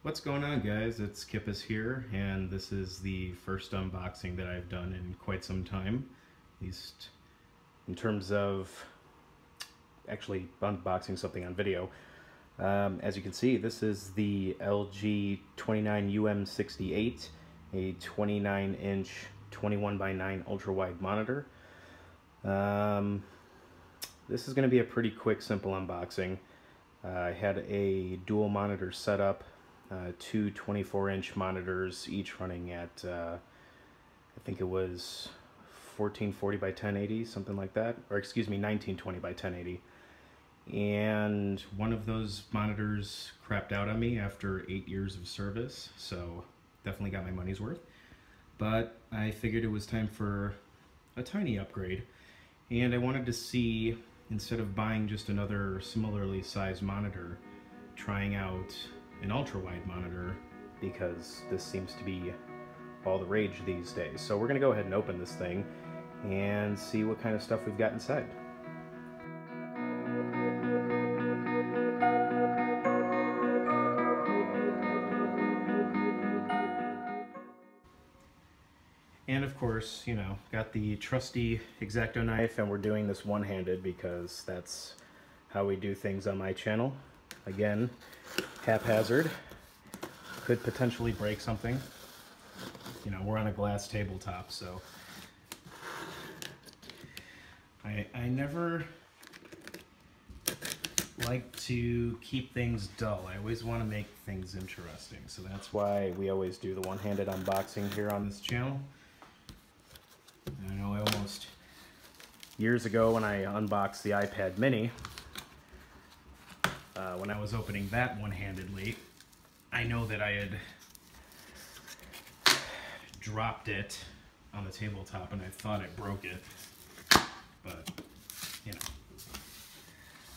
What's going on, guys? It's Kippis here, and this is the first unboxing that I've done in quite some time, at least in terms of actually unboxing something on video. As you can see, this is the LG 29UM68, a 29-inch 21:9 ultra-wide monitor. This is going to be a pretty quick, simple unboxing. I had a dual monitor setup. Two 24-inch monitors, each running at, I think it was 1440 by 1080, something like that, or excuse me, 1920 by 1080. And one of those monitors crapped out on me after 8 years of service, so definitely got my money's worth. But I figured it was time for a tiny upgrade, and I wanted to see, instead of buying just another similarly sized monitor, trying out an ultra-wide monitor, because this seems to be all the rage these days. So we're gonna go ahead and open this thing and see what kind of stuff we've got inside. And of course, you know, got the trusty X-Acto knife, and we're doing this one-handed because that's how we do things on my channel. Again, haphazard, could potentially break something. You know, we're on a glass tabletop, so I never like to keep things dull. I always want to make things interesting, so that's why we always do the one-handed unboxing here on this channel. I know I almost, years ago when I unboxed the iPad mini, when I was opening that one-handedly, I know that I had dropped it on the tabletop and I thought I broke it, but you know,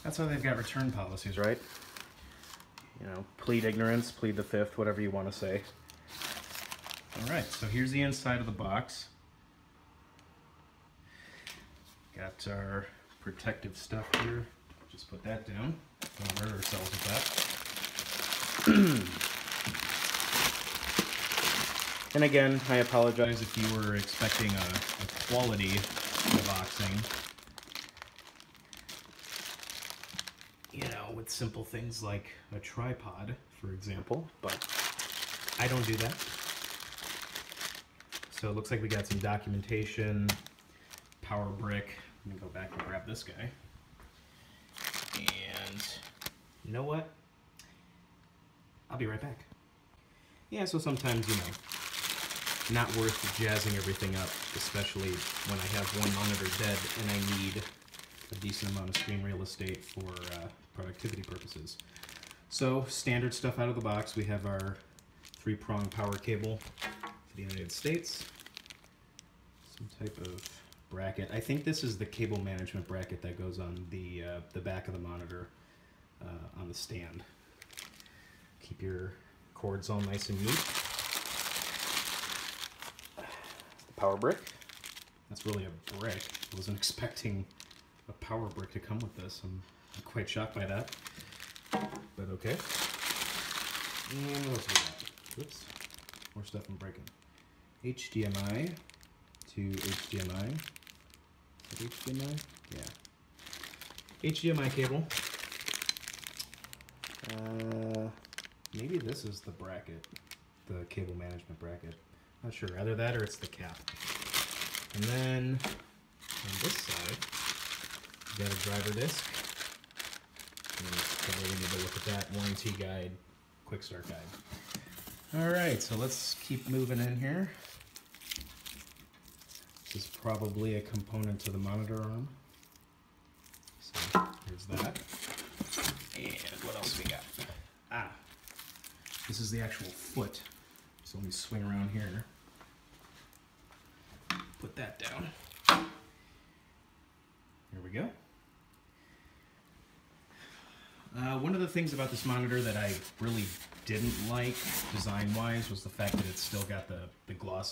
that's why they've got return policies, right? You know, plead ignorance, plead the fifth, whatever you want to say. Alright, so here's the inside of the box. Got our protective stuff here. Just put that down. Don't hurt ourselves with that. And again, I apologize if you were expecting a quality unboxing. You know, with simple things like a tripod, for example, but I don't do that. So it looks like we got some documentation, power brick. Let me go back and grab this guy. And you know what? I'll be right back. Yeah, so sometimes, you know, not worth jazzing everything up, especially when I have one monitor dead and I need a decent amount of screen real estate for productivity purposes. So, standard stuff out of the box. We have our 3-prong power cable for the United States. Some type of bracket. I think this is the cable management bracket that goes on the back of the monitor on the stand. Keep your cords all nice and neat. The power brick. That's really a brick. I wasn't expecting a power brick to come with this. I'm quite shocked by that, but okay. And what else we got? Oops, more stuff I'm breaking. HDMI to HDMI. Is it HDMI? Yeah. HDMI cable. Maybe this is the bracket, the cable management bracket. Not sure. Either that or it's the cap. And then on this side, you got a driver disc. And probably need to look at that warranty guide, quick start guide. All right, so let's keep moving in here. This is probably a component to the monitor arm. So here's that. And what else we got? Ah, this is the actual foot. So let me swing around here. Put that down. Here we go. One of the things about this monitor that I really didn't like design-wise was the fact that it's still got the glossy